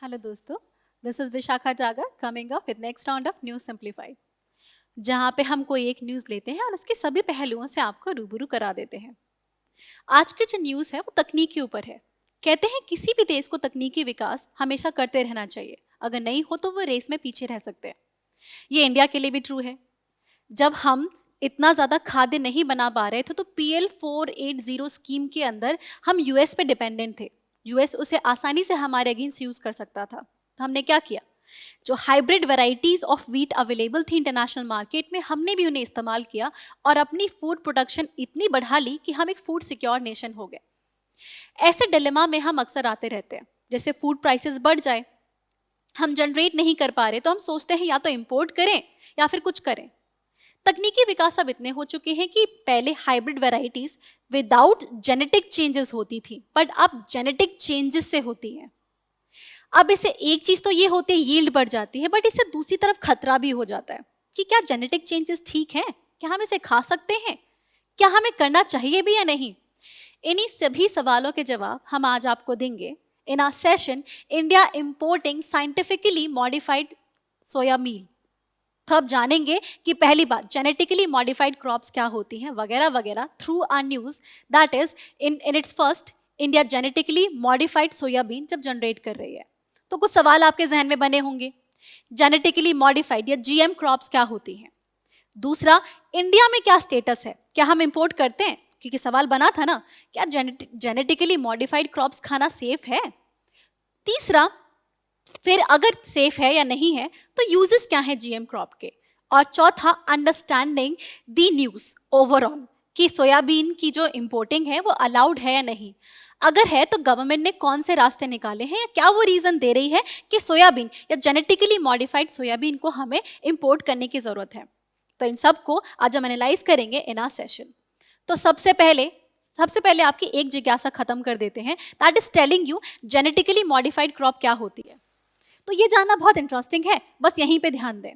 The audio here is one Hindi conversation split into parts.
हेलो दोस्तों, दिस इज विशाखा जागर coming up with next round of news simplified, जहां पे हम कोई एक न्यूज लेते हैं और उसके सभी पहलुओं से आपको रूबरू करा देते हैं। आज की जो न्यूज है वो तकनीक के ऊपर है। कहते हैं किसी भी देश को तकनीकी विकास हमेशा करते रहना चाहिए, अगर नहीं हो तो वो रेस में पीछे रह सकते हैं। ये इंडिया के लिए भी ट्रू है। जब हम इतना ज्यादा खाद्य नहीं बना पा रहे थे तो PL 480 स्कीम के अंदर हम यूएस पे डिपेंडेंट थे। यूएस उसे आसानी से हमारे अगेंस्ट यूज कर सकता था, तो हमने क्या किया, जो hybrid varieties of wheat available थी इंटरनेशनल मार्केट में, हमने भी उन्हें इस्तेमाल किया और अपनी फूड प्रोडक्शन इतनी बढ़ा ली कि हम एक फूड सिक्योर नेशन हो गए। ऐसे डिलेमा में हम अक्सर आते रहते हैं, जैसे फूड प्राइसेस बढ़ जाए, हम जनरेट नहीं कर पा रहे तो हम सोचते हैं या तो इंपोर्ट करें या फिर कुछ करें। तकनीकी विकास अब इतने हो चुके हैं कि पहले hybrid varieties without genetic changes होती थी, बट अब जेनेटिक चेंजेस से होती हैं। अब इससे एक चीज तो ये होती है, यील्ड बढ़ जाती है, बट इससे दूसरी तरफ खतरा भी हो जाता है कि क्या जेनेटिक चेंजेस ठीक हैं, क्या हम इसे खा सकते हैं, क्या हमें करना चाहिए भी या नहीं। इन्हीं सभी सवालों के जवाब हम आज आपको देंगे in our session India importing scientifically modified soya meal. तो अब जानेंगे कि पहली बात जेनेटिकली मॉडिफाइड क्रॉप्स क्या होती हैं वगैरह वगैरह through R news, that is in its first India genetically modified soybean जब जनरेट कर रही है। तो कुछ सवाल आपके जहन में बने होंगे, जेनेटिकली मॉडिफाइड या GM क्रॉप्स क्या होती हैं। दूसरा, इंडिया में क्या स्टेटस है, क्या हम इंपोर्ट करते हैं, क्योंकि सवाल बना था ना, क्या जेनेटिकली मॉडिफाइड क्रॉप्स खाना सेफ है। तीसरा, फिर अगर सेफ है या नहीं है तो यूजेस क्या है GM क्रॉप के। और चौथा, अंडरस्टैंडिंग द न्यूज ओवरऑल कि सोयाबीन की जो इंपोर्टिंग है वो अलाउड है या नहीं, अगर है तो गवर्नमेंट ने कौन से रास्ते निकाले हैं या क्या वो रीजन दे रही है कि सोयाबीन या जेनेटिकली मॉडिफाइड सोयाबीन को हमें इंपोर्ट करने की जरूरत है। तो इन सब को आज हम एनालाइज करेंगे इन आवर सेशन। तो सबसे पहले आपकी एक जिज्ञासा खत्म कर देते हैं, that is telling you genetically modified crop क्या होती है। तो ये जानना बहुत इंटरेस्टिंग है, बस यहीं पे ध्यान दें।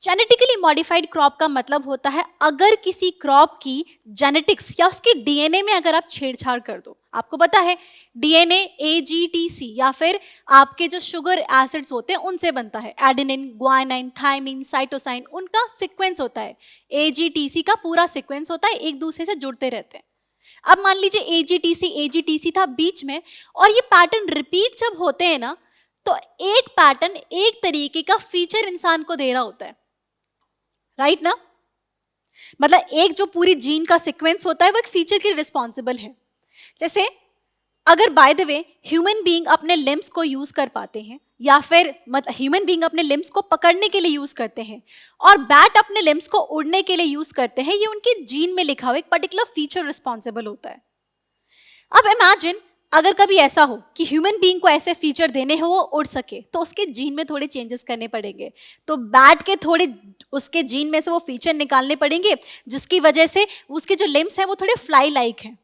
जेनेटिकली मॉडिफाइड क्रॉप का मतलब होता है अगर किसी क्रॉप की जेनेटिक्स या उसके DNA में अगर आप छेड़छाड़ कर दो। आपको पता है DNA AGTC या फिर आपके जो शुगर एसिड्स होते हैं उनसे बनता है, एडेनिन, ग्वानिन, थायमिन, साइटोसाइन, उनका सीक्वेंस होता है। AGTC का पूरा सीक्वेंस होता है, एक दूसरे से जुड़ते रहते हैं। अब मान लीजिए AGTC था बीच में, और ये पैटर्न रिपीट जब होते हैं ना, तो एक पैटर्न एक तरीके का फीचर इंसान को दे रहा होता है, राइट ना। मतलब एक जो पूरी जीन का सीक्वेंस होता है वो एक फीचर के रिस्पॉन्सिबल है। जैसे अगर by the way human being अपने लिम्स को यूज कर पाते हैं, या फिर मतलब ह्यूमन बीइंग अपने लिम्स को पकड़ने के लिए यूज करते हैं और बैट अपने लिम्स को उड़ने के लिए यूज करते हैं, ये उनके जीन में लिखा हुआ एक पर्टिकुलर फीचर रिस्पॉन्सिबल होता है। अब इमेजिन अगर कभी ऐसा हो कि ह्यूमन बीइंग को ऐसे फीचर देने हो वो उड़ सके, तो उसके जीन में थोड़े चेंजेस करने पड़ेंगे। तो बैट के थोड़े उसके जीन में से वो फीचर निकालने पड़ेंगे जिसकी वजह से उसके जो लिम्स हैं वो थोड़े फ्लाई लाइक हैं।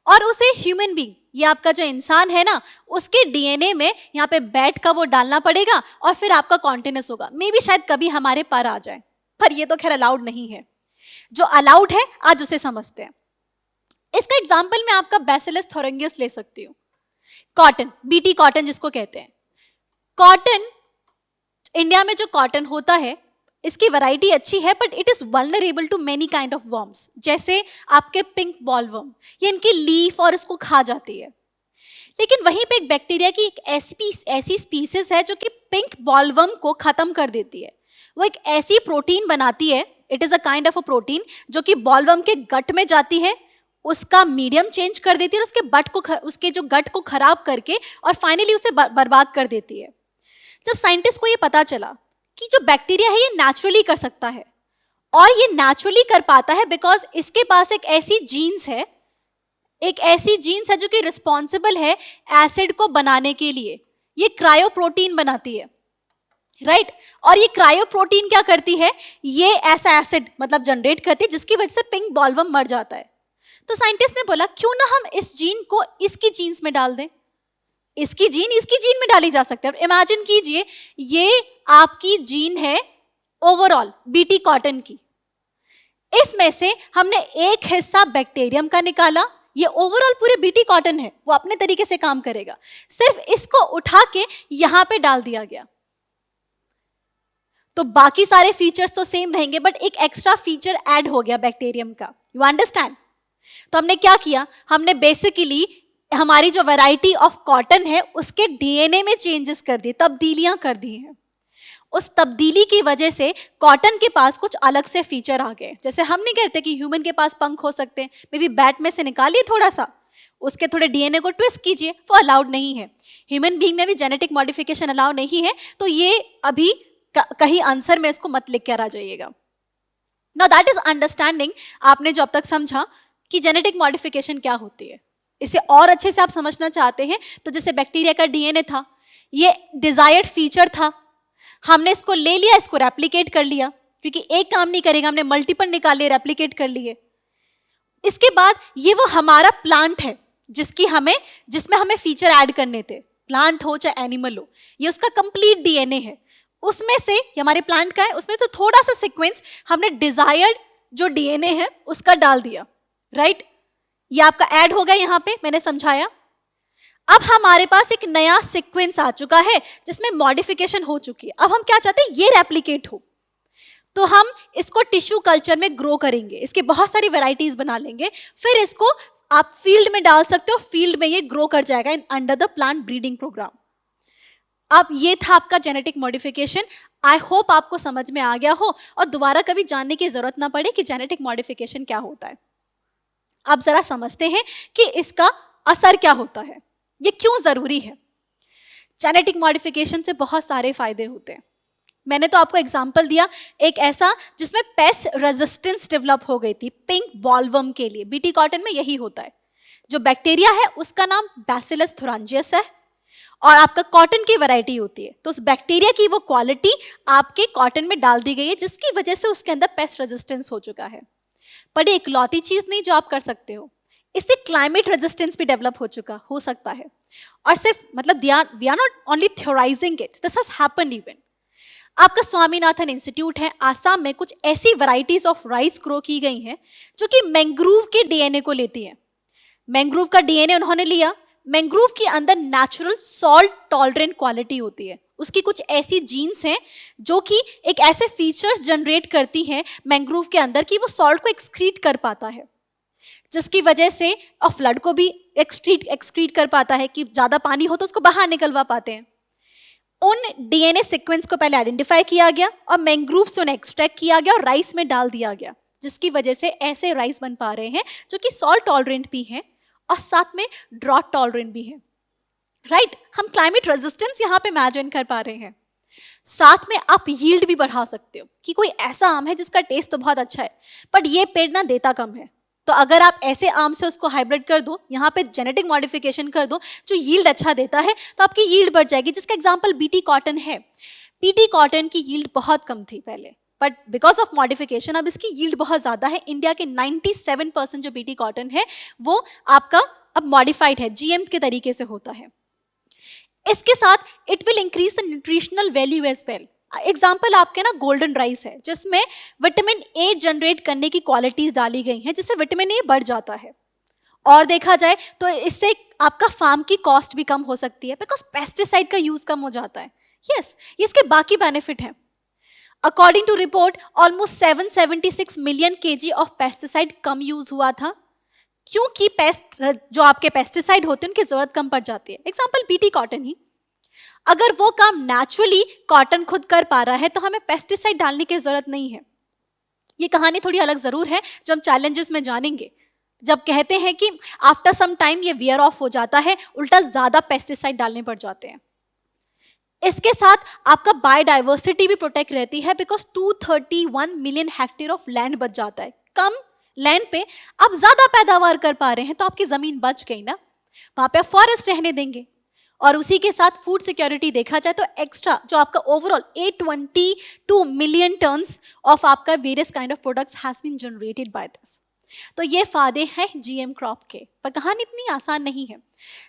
और उसे ह्यूमन बीइंग, ये आपका जो इंसान है ना, उसके DNA में यहाँ पे बैट का वो डालना पड़ेगा और फिर आपका कॉन्टिन्यूस होगा। मे भी शायद कभी हमारे पर आ जाए, पर ये तो खैर अलाउड नहीं है। जो अलाउड है आज उसे समझते हैं। इसका एग्जाम्पल मैं आपका बैसिलस थोरेंगियस ले सकती हूँ। कॉटन, BT कॉटन जिसको कहते हैं। कॉटन, इंडिया में जो कॉटन होता है इसकी वैरायटी अच्छी है, but it is vulnerable to many kind of worms, जैसे आपके पिंक बॉलवर्म, ये इनकी लीफ और इसको खा जाती है। लेकिन वहीं पे एक बैक्टीरिया की एक ऐसी स्पीसीज है जो कि पिंक बॉलवर्म को खत्म कर देती है। वो एक ऐसी प्रोटीन बनाती है, it is a kind of a protein, जो कि बॉलवर्म के गट में जाती है, उसका मीडियम चेंज कर देती है और उसके जो गट को खराब करके और फाइनली उसे बर्बाद कर देती है। जब साइंटिस्ट को ये पता चला कि जो बैक्टीरिया है ये नेचुरली कर सकता है, और ये नेचुरली कर पाता है बिकॉज इसके पास एक ऐसी जीन्स है जो कि रिस्पॉन्सिबल है एसिड को बनाने के लिए। ये क्रायोप्रोटीन बनाती है, राइट और ये क्रायोप्रोटीन क्या करती है, ये ऐसा एसिड मतलब जनरेट करती है जिसकी वजह से पिंक बॉलवर्म मर जाता है। तो साइंटिस्ट ने बोला क्यों ना हम इस जीन को इसकी जीन्स में डाल दें। इसकी जीन में डाली जा सकती है। अब इमेजिन कीजिए ये आपकी जीन है ओवरऑल BT कॉटन की, इसमें से हमने एक हिस्सा बैक्टीरियम का निकाला, ये ओवरऑल पूरे बीटी कॉटन है, वो अपने तरीके से काम करेगा, सिर्फ इसको उठा के यहां पे डाल दिया गया। तो बाकी सारे फीचर्स तो सेम रहेंगे, बट एक एक्स्ट्रा फीचर ऐड हो गया बैक्टीरियम का। You understand? तो हमने क्या किया, हमने बेसिकली हमारी जो वैरायटी ऑफ कॉटन है उसके डीएनए में चेंजेस कर दिए, तब्दीलियां कर दी हैं। उस तब्दीली की वजह से कॉटन के पास कुछ अलग से फीचर आ गए। जैसे हम नहीं कहते कि ह्यूमन के पास पंख हो सकते हैं, मे बी बैट में से निकालिए थोड़ा सा, उसके थोड़े डीएनए को ट्विस्ट कीजिए, वो अलाउड नहीं है। ह्यूमन बीइंग में भी जेनेटिक मॉडिफिकेशन अलाउ नहीं है, तो ये अभी कहीं आंसर में इसको मत लिख कर आ जाइएगा। Now that is understanding. आपने जो अब तक समझा कि जेनेटिक मॉडिफिकेशन क्या होती है, इसे और अच्छे से आप समझना चाहते हैं तो जैसे बैक्टीरिया का डीएनए था, ये डिजायर्ड फीचर था, हमने इसको ले लिया, इसको रेप्लिकेट कर लिया, क्योंकि एक काम नहीं करेगा, हमने मल्टीपल निकाले, रेप्लिकेट कर लिए। इसके बाद ये वो हमारा प्लांट है जिसमें हमें फीचर ऐड करने थे, प्लांट हो चाहे एनिमल हो, ये उसका कंप्लीट डीएनए है। उसमें से हमारे प्लांट का है, उसमें तो थोड़ा सा सीक्वेंस हमने डिजायर्ड जो डीएनए है उसका डाल दिया, राइट? ये आपका ऐड हो गया, यहां पे मैंने समझाया। अब हमारे पास एक नया सीक्वेंस आ चुका है जिसमें मॉडिफिकेशन हो चुकी है। अब हम क्या चाहते हैं, ये रेप्लिकेट हो, तो हम इसको टिश्यू कल्चर में ग्रो करेंगे, इसकी बहुत सारी वैरायटीज बना लेंगे, फिर इसको आप फील्ड में डाल सकते हो, फील्ड में ये ग्रो कर जाएगा in under the plant breeding program. अब ये था आपका जेनेटिक मॉडिफिकेशन। आई होप आपको समझ में आ गया हो और दोबारा कभी जानने की जरूरत ना पड़े कि जेनेटिक मॉडिफिकेशन क्या होता है। अब जरा समझते हैं कि इसका असर क्या होता है, ये क्यों जरूरी है। जेनेटिक मॉडिफिकेशन से बहुत सारे फायदे होते हैं। मैंने तो आपको एग्जांपल दिया एक ऐसा जिसमें पेस्ट रेजिस्टेंस डेवलप हो गई थी पिंक बॉलवर्म के लिए। बीटी कॉटन में यही होता है। जो बैक्टीरिया है उसका नाम बैसिलस थुरांजियस है और आपका कॉटन की वैरायटी होती है, तो उस बैक्टीरिया की वो क्वालिटी आपके कॉटन में डाल दी गई है जिसकी वजह से उसके अंदर पेस्ट रेजिस्टेंस हो चुका है। पर ये इकलौती चीज नहीं जो आप कर सकते हो, इससे क्लाइमेट रेजिस्टेंस भी डेवलप हो सकता है। और सिर्फ मतलब we are not only theorising it, this has happened even. आपका स्वामीनाथन इंस्टीट्यूट है आसाम में, कुछ ऐसी वैरायटीज ऑफ राइस ग्रो की गई हैं जो कि मैंग्रोव के डीएनए को लेती है। मैंग्रोव का डीएनए उन्होंने लिया, मैंग्रोव के अंदर नेचुरल सॉल्ट टॉलरेंट क्वालिटी होती है, उसकी कुछ ऐसी जीन्स हैं जो कि एक ऐसे फीचर्स जनरेट करती हैं मैंग्रोव के अंदर कि वो सॉल्ट को एक्सक्रीट कर पाता है, जिसकी वजह से और फ्लड को भी एक्सक्रीट कर पाता है कि ज्यादा पानी हो तो उसको बाहर निकलवा पाते हैं। उन डीएनए सीक्वेंस को पहले आइडेंटिफाई किया गया और मैंग्रोव से उन्हें एक्सट्रैक्ट किया गया और राइस में डाल दिया गया, जिसकी वजह से ऐसे राइस बन पा रहे हैं जो कि सॉल्ट टॉलरेंट भी हैं और साथ में ड्रॉट टॉलरेंट भी हैं, राइट? हम क्लाइमेट रेजिस्टेंस यहाँ पे इमेजिन कर पा रहे हैं। साथ में आप यील्ड भी बढ़ा सकते हो कि कोई ऐसा आम है जिसका टेस्ट तो बहुत अच्छा है बट ये पेड़ ना देता कम है, तो अगर आप ऐसे आम से उसको हाइब्रिड कर दो, यहाँ पे जेनेटिक मॉडिफिकेशन कर दो जो यील्ड अच्छा देता है, तो आपकी यील्ड बढ़ जाएगी, जिसका एग्जांपल बीटी कॉटन है। बीटी कॉटन की यील्ड बहुत कम थी पहले, बट बिकॉज ऑफ मॉडिफिकेशन अब इसकी यील्ड बहुत ज्यादा है। इंडिया के 97% जो बीटी कॉटन है वो आपका अब मॉडिफाइड है, जीएम के तरीके से होता है। इसके साथ it will increase the nutritional value as well. Example आपके ना गोल्डन राइस है जिसमें विटामिन ए जनरेट करने की क्वालिटीज डाली गई हैं जिससे विटामिन ए बढ़ जाता है। और देखा जाए तो इससे आपका फार्म की कॉस्ट भी कम हो सकती है बिकॉज पेस्टिसाइड का यूज कम हो जाता है। यस, इसके बाकी बेनिफिट हैं। According to report almost 776 million kg of pesticide कम यूज हुआ था, क्योंकि पेस्ट जो आपके पेस्टिसाइड होते हैं उनकी जरूरत कम पड़ जाती है। एग्जाम्पल बीटी कॉटन ही, अगर वो काम नेचुरली कॉटन खुद कर पा रहा है तो हमें पेस्टिसाइड डालने की जरूरत नहीं है। ये कहानी थोड़ी अलग जरूर है जो हम चैलेंजेस में जानेंगे, जब कहते हैं कि आफ्टर सम टाइम ये वियर ऑफ हो जाता है, उल्टा ज्यादा पेस्टिसाइड डालने पड़ जाते हैं। इसके साथ आपका बायोडाइवर्सिटी भी प्रोटेक्ट रहती है because 231 million hectare of land बच जाता है। कम लैंड पे आप ज्यादा पैदावार कर पा रहे हैं तो आपकी जमीन बच गई ना, वहां पे फॉरेस्ट रहने देंगे। और उसी के साथ फूड सिक्योरिटी देखा जाए तो एक्स्ट्रा जो आपका ओवरऑल 822 मिलियन टन्स ऑफ आपका various kind of products has been generated by this. तो ये फायदे हैं जीएम क्रॉप के, पर कहानी इतनी आसान नहीं है।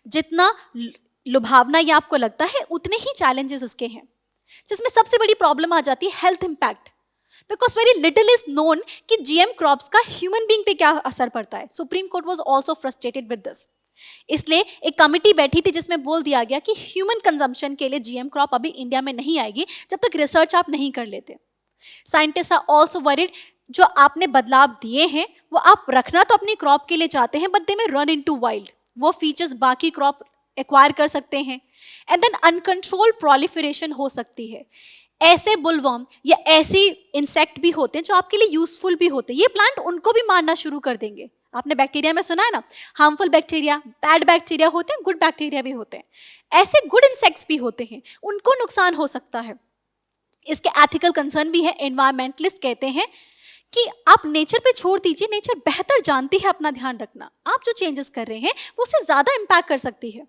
जितना लुभावना ये आपको लगता है उतने ही चैलेंजेस इसके हैं, जिसमें सबसे बड़ी प्रॉब्लम आ जाती है health impact. Because very little is known कि जीएम क्रॉप्स का ह्यूमन बीइंग पे क्या असर पड़ता है. Supreme court was also frustrated with this. इसलिए एक कमिटी बैठी थी जिसमें बोल दिया गया कि ह्यूमन कंजम्पशन के लिए जीएम क्रॉप अभी इंडिया में नहीं आएगी जब तक रिसर्च आप नहीं कर लेते. साइंटिस्ट आर आल्सो वरीड, जो आपने बदलाव दिए हैं वो आप रखना तो अपनी क्रॉप के लिए चाहते हैं, बट दे में रन इनटू वाइल्ड. वो फीचर्स बाकी क्रॉप एक्वायर कर सकते हैं एंड देन अनकंट्रोल्ड प्रोलिफरेशन हो सकती है. ऐसे बुलवर्म या ऐसे इंसेक्ट भी होते हैं जो आपके लिए यूजफुल भी होते हैं, ये प्लांट उनको भी मारना शुरू कर देंगे. आपने बैक्टीरिया में सुना है ना, हार्मफुल बैक्टीरिया, बैड बैक्टीरिया होते हैं, गुड बैक्टीरिया भी होते हैं. ऐसे गुड इंसेक्ट्स भी होते हैं, उनको नुकसान हो सकता है. इसके एथिकल कंसर्न भी है. एनवायरमेंटलिस्ट कहते हैं कि आप नेचर पे छोड़ दीजिए, नेचर बेहतर जानती है अपना ध्यान रखना. आप जो चेंजेस कर रहे हैं वो उससे ज्यादा इंपैक्ट कर सकती है.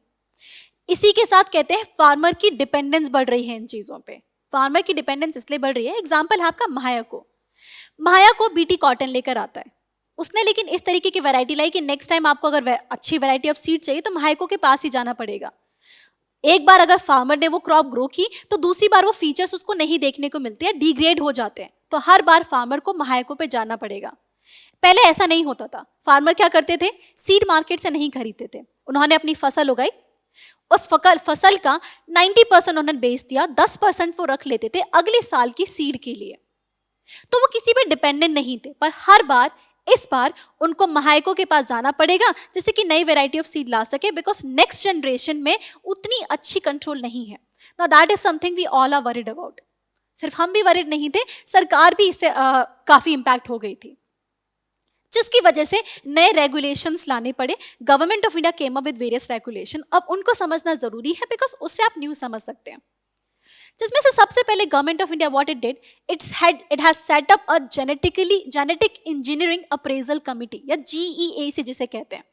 इसी के साथ कहते हैं फार्मर की डिपेंडेंस बढ़ रही है इन चीजों पे. फार्मर की डिपेंडेंस इसलिए बढ़ रही है, एग्जाम्पल है आपका महाया को बीटी कॉटन लेकर आता है उसने, लेकिन इस तरीके की वैरायटी लाई कि नेक्स्ट टाइम आपको अगर अच्छी वैरायटी ऑफ सीड चाहिए तो महाको के पास ही जाना पड़ेगा. एक बार अगर फार्मर ने वो क्रॉप ग्रो की तो दूसरी बार वो फीचर्स उसको नहीं देखने को मिलते हैं, डिग्रेड हो जाते हैं. तो हर बार फार्मर को महाको पे जाना पड़ेगा. पहले ऐसा नहीं होता था. फार्मर क्या करते थे, सीड मार्केट से नहीं खरीदते थे. उन्होंने अपनी फसल उगाई, उस फसल का 90% उन्होंने बेच दिया, 10% वो रख लेते थे अगले साल की सीड के लिए. तो वो किसी पे डिपेंडेंट नहीं थे. पर हर बार इस बार उनको महाको के पास जाना पड़ेगा जिससे कि नई वैरायटी ऑफ सीड ला सके, बिकॉज नेक्स्ट जनरेशन में उतनी अच्छी कंट्रोल नहीं है. Now that is something we all are worried about. सिर्फ हम भी वरीड नहीं थे, सरकार भी इससे काफी इंपैक्ट हो गई थी, जिसकी वजह से नए रेगुलेशंस लाने पड़े. Government of India came up with various regulation. अब उनको समझना जरूरी है बिकॉज उससे आप न्यूज समझ सकते हैं. जिसमें से सबसे पहले government of India what it did, it has set up a genetic engineering appraisal committee या GEAC जिसे कहते हैं.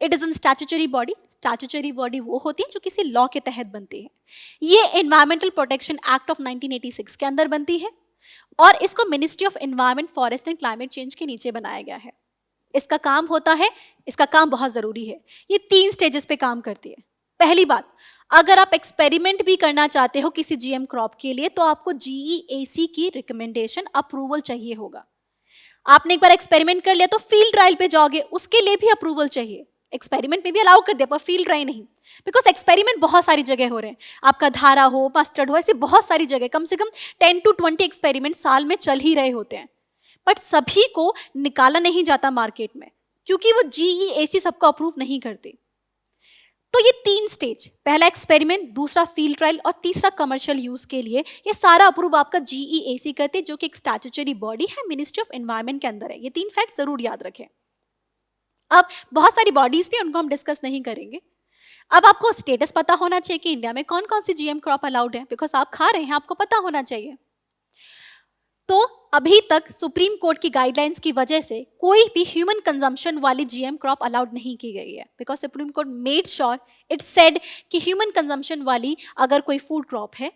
It is an statutory body. Statutory body वो होती है जो किसी लॉ के तहत बनती है. ये एनवायरमेंटल प्रोटेक्शन एक्ट ऑफ 1986 के अंदर बनती है और इसको ministry of environment, forest and climate change के नीचे बनाया गया है. इसका काम होता है, इसका काम बहुत जरूरी है. ये 3 स्टेजेस पे काम करती है. पहली बात, अगर आप एक्सपेरिमेंट भी करना चाहते हो किसी जीएम क्रॉप के लिए तो आपको GEAC की रिकमेंडेशन, अप्रूवल चाहिए होगा. आपने एक बार एक्सपेरिमेंट कर लिया तो फील्ड ट्रायल पे जाओगे, उसके लिए भी अप्रूवल चाहिए. एक्सपेरिमेंट में भी अलाउ कर दिया पर फील्ड ट्रायल नहीं, बिकॉज एक्सपेरिमेंट बहुत सारी जगह हो रहे हैं. आपका धारा हो, मस्टर्ड हो, ऐसी बहुत सारी जगह, कम से कम 10 to 20 एक्सपेरिमेंट साल में चल ही रहे होते हैं. बट सभी को निकाला नहीं जाता मार्केट में क्योंकि वो GEAC सबको अप्रूव नहीं करती. तो ये 3 स्टेज, पहला एक्सपेरिमेंट, दूसरा फील्ड ट्रायल और तीसरा कमर्शियल यूज के लिए, ये सारा अप्रूव आपका GEAC करते हैं जो कि एक स्टैट्यूटरी बॉडी है, मिनिस्ट्री ऑफ एनवायरमेंट के अंदर है. ये 3 फैक्ट जरूर याद रखें. अब बहुत सारी बॉडीज भी, उनको हम डिस्कस नहीं करेंगे. अब आपको स्टेटस पता होना चाहिए कि इंडिया में कौन कौन सी जीएम क्रॉप अलाउड है, बिकॉज आप खा रहे हैं, आपको पता होना चाहिए. तो अभी तक सुप्रीम कोर्ट की गाइडलाइंस की वजह से कोई भी ह्यूमन कंजम्पशन वाली जीएम क्रॉप अलाउड नहीं की गई है, because supreme court made sure, it said कि ह्यूमन कंजम्पशन वाली अगर कोई फूड क्रॉप है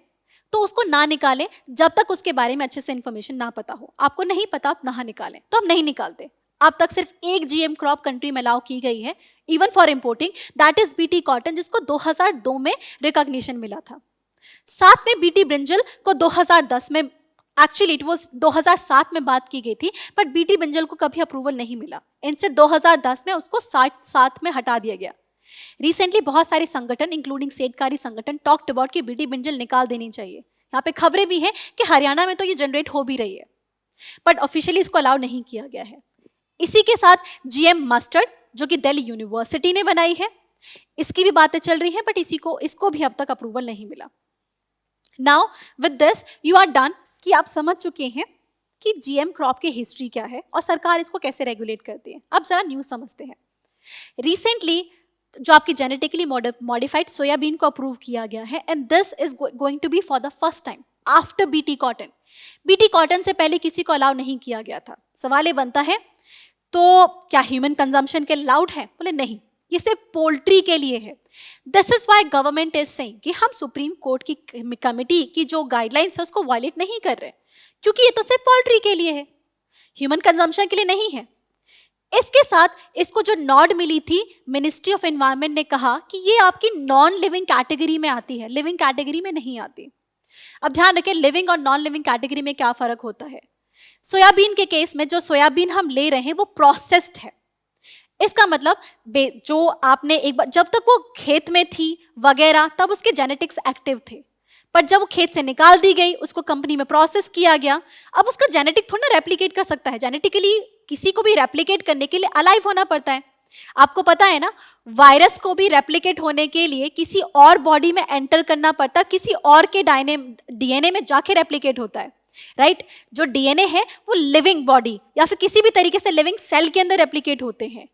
तो उसको ना निकालें जब तक उसके बारे में अच्छे से इंफॉर्मेशन ना पता हो. आपको नहीं पता, आप ना निकालें, तो हम नहीं निकालते. अब तक सिर्फ एक जीएम क्रॉप कंट्री में अलाउ की गई है, even for importing, that is BT cotton, जिसको 2002 में रिकॉग्निशन मिला था. साथ में बीटी ब्रिंजल को 2010 में, एक्चुअली इट वाज 2007 में बात की गई थी, बट बीटी ब्रिंजल को कभी अप्रूवल नहीं मिला. इंस्टेड 2010 में उसको 7 में हटा दिया गया. रिसेंटली बहुत सारे संगठन, इंक्लूडिंग सेठकारी संगठन, टॉक्ड अबाउट कि बीटी ब्रिंजल निकाल देनी चाहिए. यहाँ पे खबरें भी हैं कि हरियाणा में तो ये जनरेट हो भी रही है, बट ऑफिशियली इसको अलाउ नहीं किया गया है. इसी के साथ जीएम मस्टर्ड, जो कि दिल्ली यूनिवर्सिटी ने बनाई है, इसकी भी बातें चल रही हैं, बट इसको भी अब तक अप्रूवल नहीं मिला. Now with this you are done, कि आप समझ चुके हैं कि जीएम क्रॉप की हिस्ट्री क्या है और सरकार इसको कैसे रेगुलेट करती है. अब जरा न्यूज समझते हैं. रिसेंटली जो आपकी जेनेटिकली मॉडिफाइड सोयाबीन को अप्रूव किया गया है, and this is going to be for the first time after BT cotton. BT cotton से पहले किसी को अलाउ नहीं किया गया था. सवाल ये बनता है, तो क्या ह्यूमन कंजम्पशन के अलाउड है? बोले नहीं, ये सिर्फ पोल्ट्री के लिए है. This is why government is saying कि हम सुप्रीम कोर्ट की कमिटी की जो गाइडलाइंस है उसको वायलेट नहीं कर रहे, क्योंकि ये तो सिर्फ पोल्ट्री के लिए है, ह्यूमन कंजम्पशन के लिए नहीं है. इसके साथ इसको जो नॉड मिली थी, मिनिस्ट्री ऑफ एनवायरमेंट ने कहा कि ये आपकी नॉन लिविंग कैटेगरी में आती है, लिविंग कैटेगरी में नहीं आती. अब ध्यान रखें, लिविंग और नॉन लिविंग कैटेगरी में क्या फर्क होता है. सोयाबीन के केस में जो सोयाबीन हम ले रहे हैं वो प्रोसेस्ड है। इसका मतलब जो आपने एक बार, जब तक वो खेत में थी वगैरह, तब उसके जेनेटिक्स एक्टिव थे, पर जब वो खेत से निकाल दी गई, उसको कंपनी में प्रोसेस किया गया, अब उसका जेनेटिक थोड़ा ना रेप्लिकेट कर सकता है। जेनेटिकली किसी को भी रेप्लिकेट करने के लिए अलाइव होना पड़ता है। आपको पता है ना, वायरस को भी रेप्लिकेट होने के लिए किसी और बॉडी में एंटर करना पड़ता है, किसी और के डीएनए में जाके रेप्लिकेट होता है, राइट? जो डीएनए है वो लिविंग बॉडी या फिर किसी भी तरीके से लिविंग सेल के अंदर रेप्लिकेट होते हैं।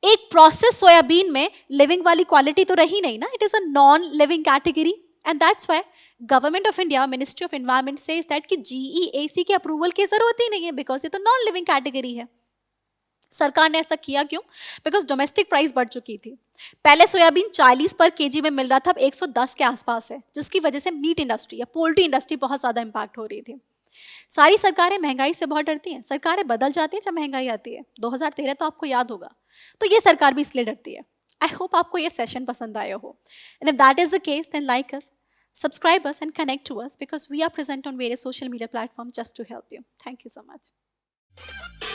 एक प्रोसेस सोयाबीन में लिविंग वाली क्वालिटी तो रही नहीं ना, it is a non living category, and that's why government of India, ministry of environment says that कि जीईएसी की अप्रूवल की जरूरत ही नहीं है, बिकॉज ये तो नॉन लिविंग कैटेगरी है। सरकार ने ऐसा किया क्यों? बिकॉज डोमेस्टिक प्राइस बढ़ चुकी थी। पहले सोयाबीन 40 पर केजी में मिल रहा था, अब 110 के आसपास है, जिसकी वजह से मीट इंडस्ट्री या पोल्ट्री इंडस्ट्री बहुत ज्यादा इंपैक्ट हो रही थी। सारी सरकारें महंगाई से बहुत डरती हैं, सरकारें बदल जाती हैं जब महंगाई आती है। 2013 तो आपको याद होगा, तो ये सरकार भी इसलिए डरती है। आई होप आपको ये सेशन पसंद आया हो, and if that is the case then like us, subscribe us and connect to us, because we are present on various social media platforms just to help you. Thank you so much.